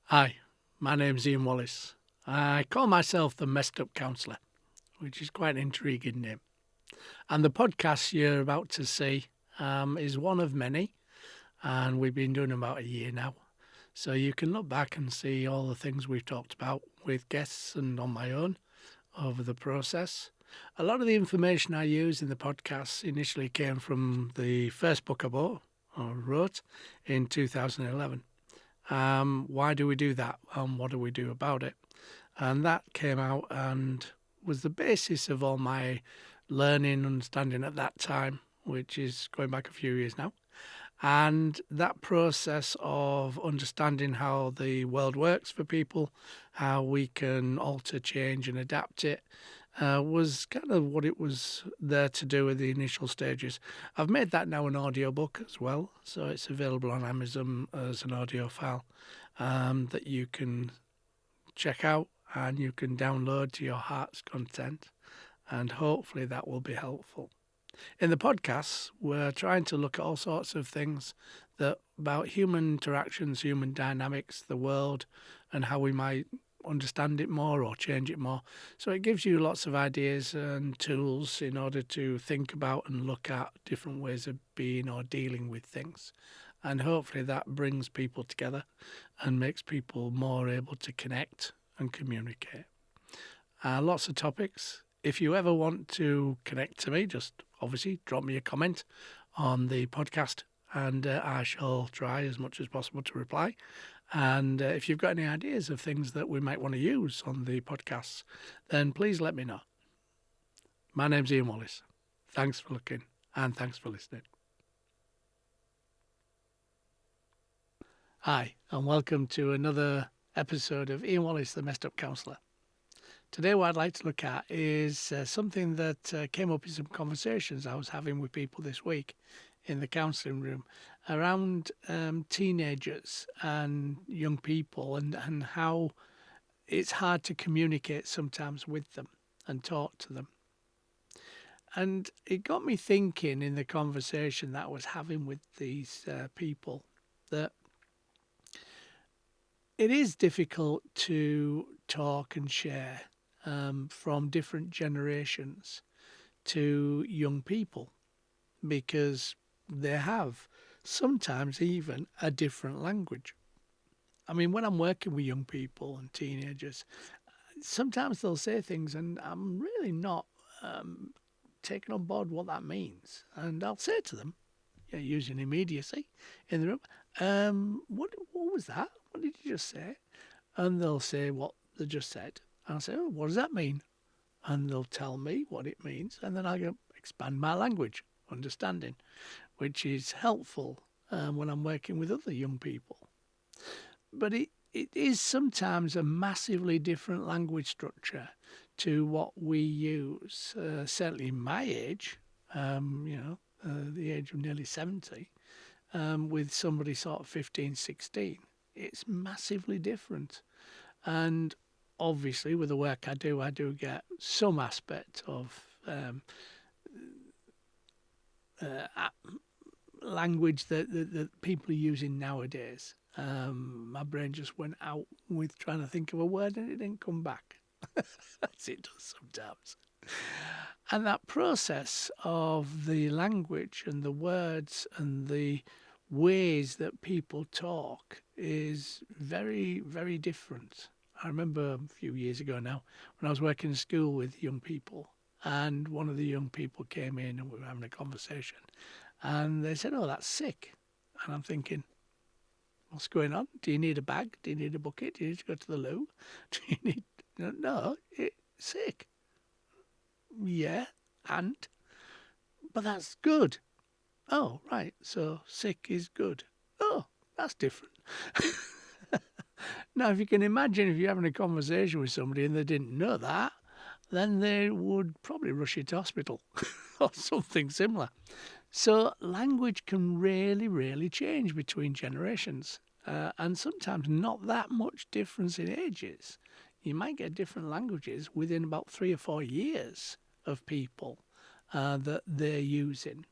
Hi, my name's Ian Wallace. I call myself the Messed Up Counsellor, which is quite an intriguing name. And the podcast you're about to see is one of many, and we've been doing about a year now. So you can look back and see all the things we've talked about with guests and on my own over the process. A lot of the information I use in the podcast initially came from the first book I wrote in 2011. Why do we do that? What do we do about it? And that came out and was the basis of all my learning, understanding at that time, which is going back a few years now. And that process of understanding how the world works for people, how we can alter, change, and adapt it, was kind of what it was there to do with the initial stages. I've made that now an audiobook as well, so it's available on Amazon as an audio file that you can check out and you can download to your heart's content, and hopefully that will be helpful. In the podcasts, we're trying to look at all sorts of things about human interactions, human dynamics, the world, and how we might understand it more or change it more. So it gives you lots of ideas and tools in order to think about and look at different ways of being or dealing with things. And hopefully that brings people together and makes people more able to connect and communicate. Lots of topics. If you ever want to connect to me, just obviously drop me a comment on the podcast and I shall try as much as possible to reply. And if you've got any ideas of things that we might want to use on the podcasts, then please let me know. My name's Ian Wallace. Thanks for looking and thanks for listening. Hi, and welcome to another episode of Ian Wallace, the Messed Up Counsellor. Today what I'd like to look at is something that came up in some conversations I was having with people this week in the counselling room around teenagers and young people and how it's hard to communicate sometimes with them and talk to them. And it got me thinking in the conversation that I was having with these people that it is difficult to talk and share from different generations to young people because they have sometimes even a different language. I mean, when I'm working with young people and teenagers, sometimes they'll say things and I'm really not taking on board what that means. And I'll say to them, using immediacy in the room, what was that? What did you just say? And they'll say what they just said. And I'll say, oh, what does that mean? And they'll tell me what it means. And then I'll expand my language, understanding, which is helpful when I'm working with other young people. But it is sometimes a massively different language structure to what we use. Certainly in my age, the age of nearly 70, with somebody sort of 15, 16, it's massively different. And obviously, with the work I do get some aspect of language that people are using nowadays. My brain just went out with trying to think of a word and it didn't come back, as it does sometimes. And that process of the language and the words and the ways that people talk is very, very different. I remember a few years ago now when I was working in school with young people and one of the young people came in and we were having a conversation and they said, oh, that's sick. And I'm thinking, what's going on? Do you need a bag? Do you need a bucket? Do you need to go to the loo? Do you need... No, it's sick. Yeah, and? But that's good. Oh, right, so sick is good. Oh, that's different. Now, if you can imagine if you're having a conversation with somebody and they didn't know that, then they would probably rush you to hospital or something similar. So language can really, really change between generations and sometimes not that much difference in ages. You might get different languages within about 3 or 4 years of people that they're using.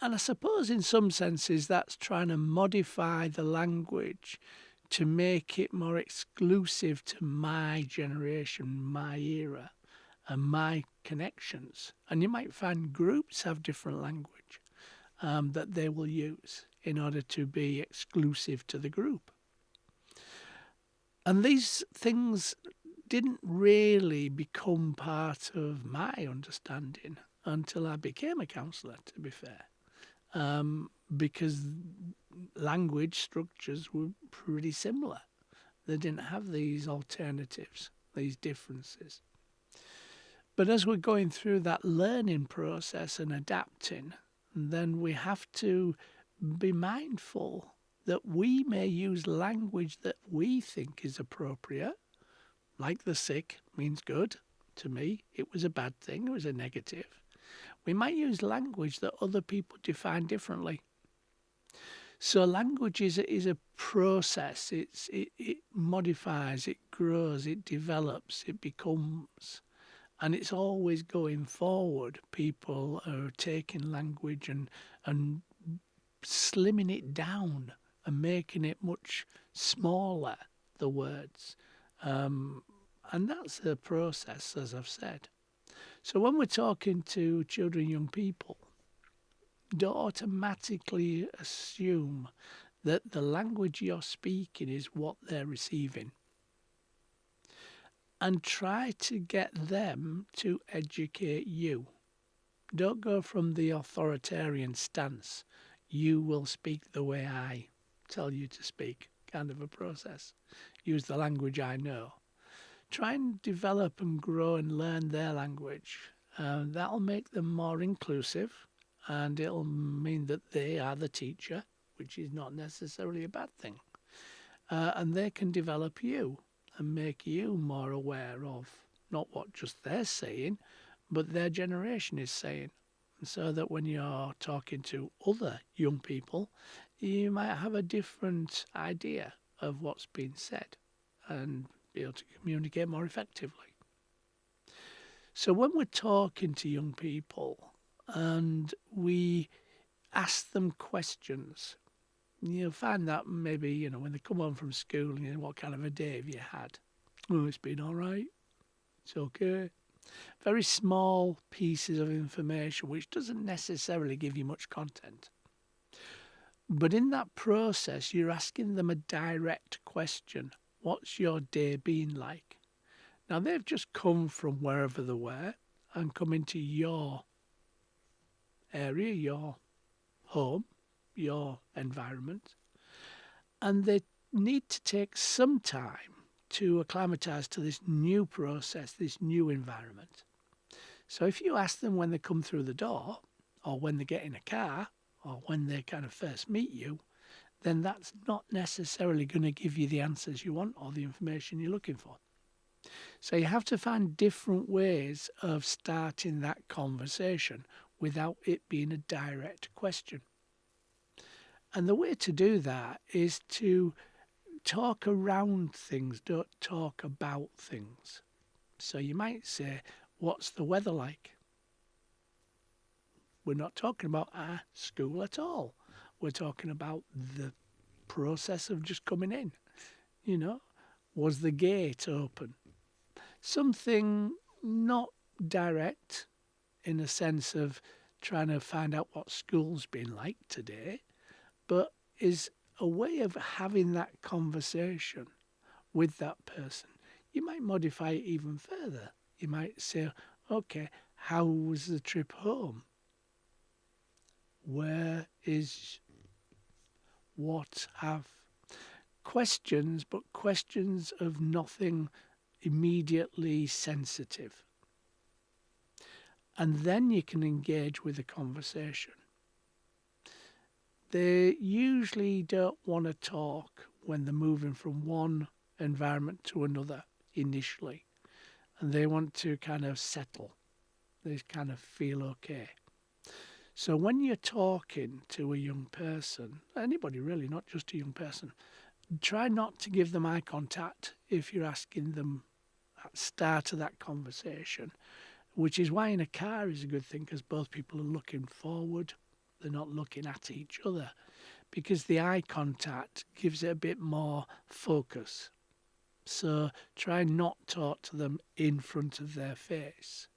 And I suppose in some senses that's trying to modify the language to make it more exclusive to my generation, my era, and my connections. And you might find groups have different language that they will use in order to be exclusive to the group. And these things didn't really become part of my understanding until I became a counsellor, to be fair, because language structures were pretty similar. They didn't have these alternatives, these differences. But as we're going through that learning process and adapting, then we have to be mindful that we may use language that we think is appropriate, like the sick means good. To me, it was a bad thing, it was a negative. We might use language that other people define differently. So language is a process. It modifies, it grows, it develops, it becomes. And it's always going forward. People are taking language and slimming it down and making it much smaller, the words. And that's the process, as I've said. So when we're talking to children, young people, don't automatically assume that the language you're speaking is what they're receiving. And try to get them to educate you. Don't go from the authoritarian stance. You will speak the way I tell you to speak, kind of a process. Use the language I know. Try and develop and grow and learn their language. That'll make them more inclusive, and it'll mean that they are the teacher, which is not necessarily a bad thing. And they can develop you and make you more aware of not what just they're saying, but their generation is saying. And so that when you're talking to other young people, you might have a different idea of what's being said and be able to communicate more effectively. So when we're talking to young people and we ask them questions, you'll find that maybe, when they come home from school, what kind of a day have you had? Oh, it's been all right. It's okay. Very small pieces of information, which doesn't necessarily give you much content. But in that process, you're asking them a direct question. What's your day been like? Now, they've just come from wherever they were and come into your area, your home, your environment, and they need to take some time to acclimatise to this new process, this new environment. So if you ask them when they come through the door, or when they get in a car, or when they kind of first meet you, then that's not necessarily going to give you the answers you want or the information you're looking for. So you have to find different ways of starting that conversation without it being a direct question. And the way to do that is to talk around things, don't talk about things. So you might say, what's the weather like? We're not talking about our school at all. We're talking about the process of just coming in. Was the gate open? Something not direct in a sense of trying to find out what school's been like today, but is a way of having that conversation with that person. You might modify it even further. You might say, okay, how was the trip home? Where is what have questions, but questions of nothing immediately sensitive. And then you can engage with the conversation. They usually don't want to talk when they're moving from one environment to another initially. And they want to kind of settle. They kind of feel okay. So when you're talking to a young person, anybody really, not just a young person, try not to give them eye contact if you're asking them at the start of that conversation, which is why in a car is a good thing, because both people are looking forward. They're not looking at each other. because the eye contact gives it a bit more focus. So try not talk to them in front of their face.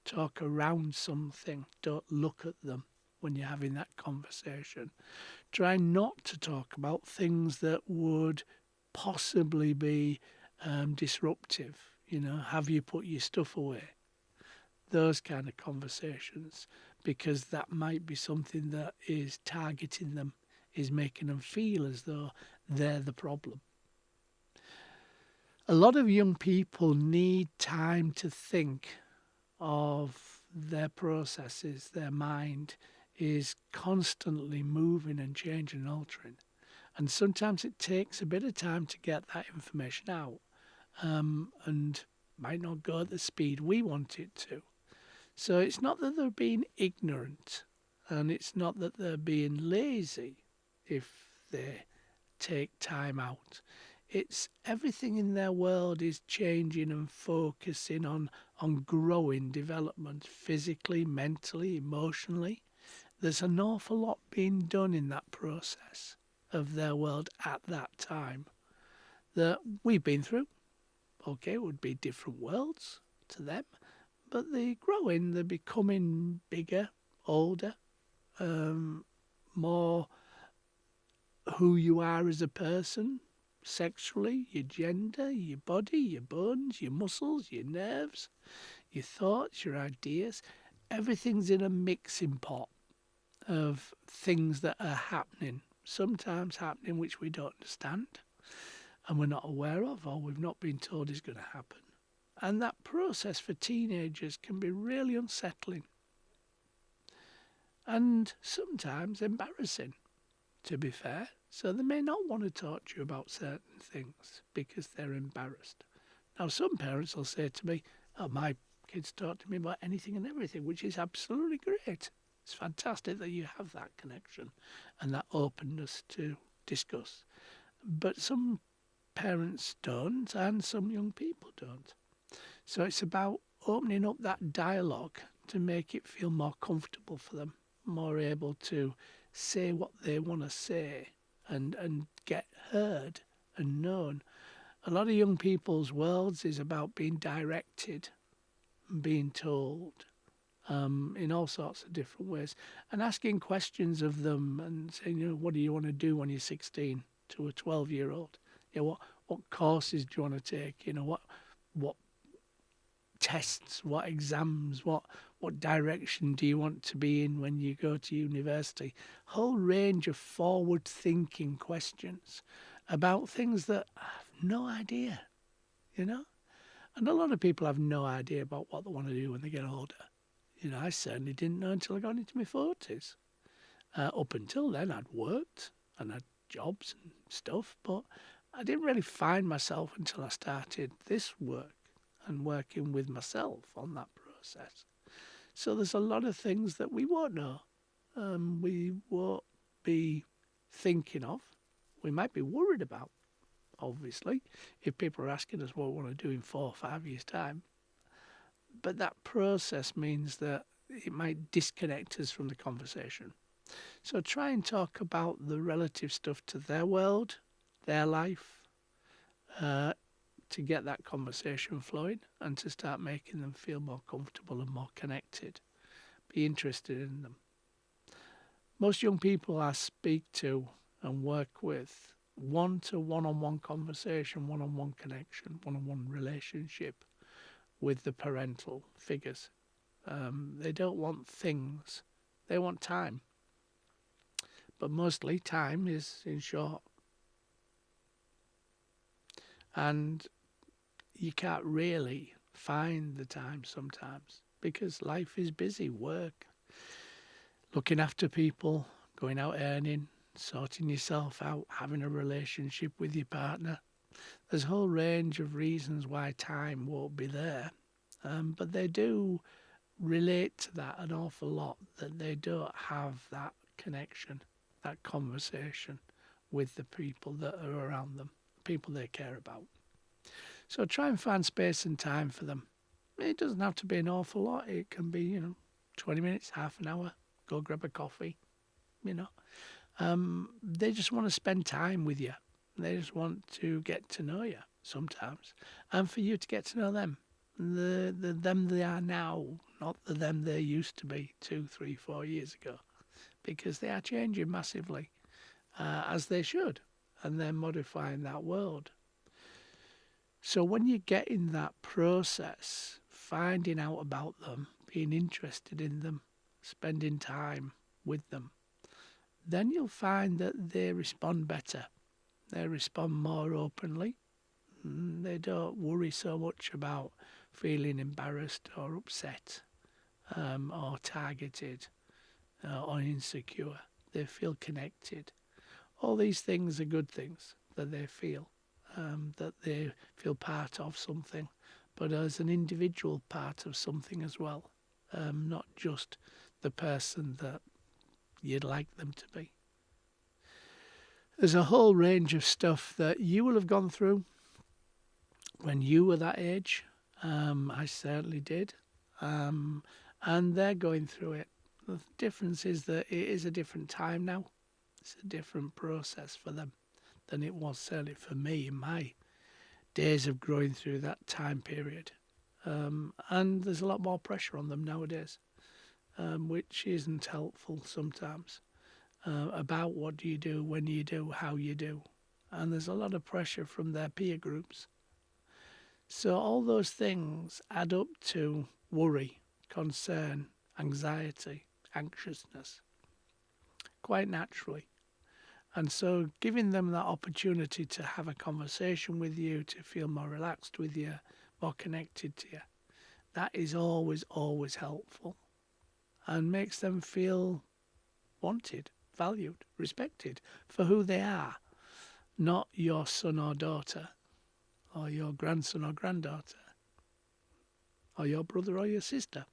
Talk around something. Don't look at them when you're having that conversation. Try not to talk about things that would possibly be disruptive. Have you put your stuff away? Those kind of conversations, because that might be something that is targeting them, is making them feel as though they're the problem. A lot of young people need time to think of their processes. Their mind is constantly moving and changing and altering. And sometimes it takes a bit of time to get that information out, and might not go at the speed we want it to. So it's not that they're being ignorant, and it's not that they're being lazy if they take time out. It's everything in their world is changing and focusing on growing development, physically, mentally, emotionally. There's an awful lot being done in that process of their world at that time that we've been through. Okay, it would be different worlds to them, but they're growing, they're becoming bigger, older, more who you are as a person, sexually, your gender, your body, your bones, your muscles, your nerves, your thoughts, your ideas. Everything's in a mixing pot of things that are happening, sometimes happening which we don't understand and we're not aware of, or we've not been told is going to happen. And that process for teenagers can be really unsettling and sometimes embarrassing, to be fair. So they may not want to talk to you about certain things because they're embarrassed. Now, some parents will say to me, oh, my kids talk to me about anything and everything, which is absolutely great. It's fantastic that you have that connection and that openness to discuss. But some parents don't, and some young people don't. So it's about opening up that dialogue to make it feel more comfortable for them, more able to say what they want to say and get heard and known. A lot of young people's worlds is about being directed and being told in all sorts of different ways, and asking questions of them and saying, what do you want to do when you're 16 to a 12-year-old? What courses do you want to take? What tests, what exams, what direction do you want to be in when you go to university? Whole range of forward-thinking questions about things that I have no idea, And a lot of people have no idea about what they want to do when they get older. I certainly didn't know until I got into my 40s. Up until then, I'd worked and had jobs and stuff, but I didn't really find myself until I started this work and working with myself on that process. So there's a lot of things that we won't know. We won't be thinking of. We might be worried about, obviously, if people are asking us what we want to do in 4 or 5 years' time. But that process means that it might disconnect us from the conversation. So try and talk about the relative stuff to their world, their life, to get that conversation flowing and to start making them feel more comfortable and more connected. Be interested in them. Most young people I speak to and work with want a one-on-one conversation, one-on-one connection, one-on-one relationship with the parental figures. They don't want things. They want time. But mostly time is in short. And you can't really find the time sometimes because life is busy. Work, looking after people, going out earning, sorting yourself out, having a relationship with your partner. There's a whole range of reasons why time won't be there. But they do relate to that an awful lot, that they don't have that connection, that conversation with the people that are around them, people they care about. So try and find space and time for them. It doesn't have to be an awful lot. It can be, 20 minutes, half an hour, go grab a coffee, They just want to spend time with you. They just want to get to know you sometimes, and for you to get to know them. The them they are now, not the them they used to be 2, 3, 4 years ago, because they are changing massively, as they should, and they're modifying that world. So when you get in that process, finding out about them, being interested in them, spending time with them, then you'll find that they respond better. They respond more openly. They don't worry so much about feeling embarrassed or upset, or targeted, or insecure. They feel connected. All these things are good things that they feel, that they feel part of something, but as an individual part of something as well, not just the person that you'd like them to be. There's a whole range of stuff that you will have gone through when you were that age. I certainly did. And they're going through it. The difference is that it is a different time now. It's a different process for them than it was certainly for me in my days of growing through that time period. And there's a lot more pressure on them nowadays, which isn't helpful sometimes, about what do you do, when you do, how you do. And there's a lot of pressure from their peer groups. So all those things add up to worry, concern, anxiety, anxiousness, quite naturally. And so giving them that opportunity to have a conversation with you, to feel more relaxed with you, more connected to you, that is always, always helpful and makes them feel wanted, valued, respected for who they are, not your son or daughter, or your grandson or granddaughter, or your brother or your sister.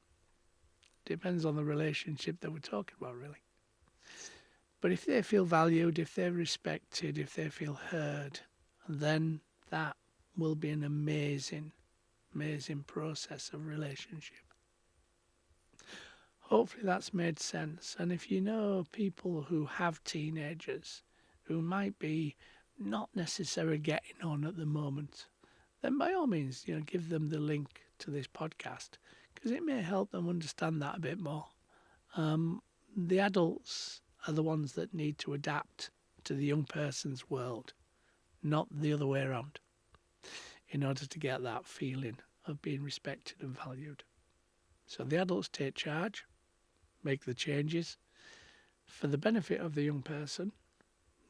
Depends on the relationship that we're talking about, really. But if they feel valued, if they're respected, if they feel heard, then that will be an amazing, amazing process of relationship. Hopefully that's made sense. And if you know people who have teenagers who might be not necessarily getting on at the moment, then by all means, give them the link to this podcast, because it may help them understand that a bit more. The adults are the ones that need to adapt to the young person's world, not the other way around, in order to get that feeling of being respected and valued. So the adults take charge, make the changes for the benefit of the young person,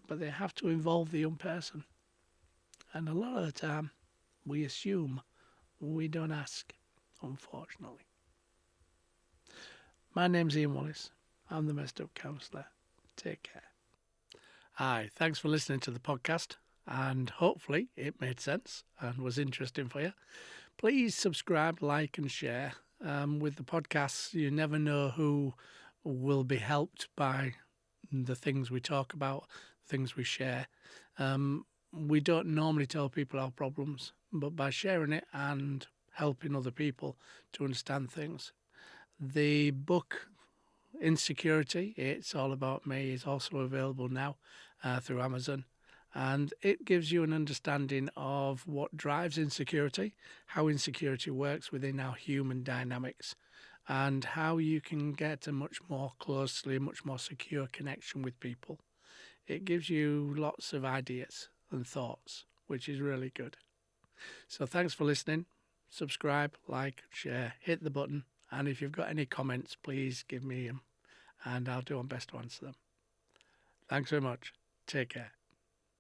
but they have to involve the young person. And a lot of the time, we assume, we don't ask, unfortunately. My name's Ian Wallace. I'm the Messed Up Counsellor. Take care. Hi, thanks for listening to the podcast, and hopefully it made sense and was interesting for you. Please subscribe, like and share. With the podcasts, you never know who will be helped by the things we talk about, things we share. We don't normally tell people our problems, but by sharing it and helping other people to understand things. The book Insecurity, It's All About Me, is also available now through Amazon. And it gives you an understanding of what drives insecurity, how insecurity works within our human dynamics, and how you can get a much more secure connection with people. It gives you lots of ideas and thoughts, which is really good. So thanks for listening. Subscribe, like, share, hit the button. And if you've got any comments, please give me them, and I'll do my best to answer them. Thanks very much. Take care.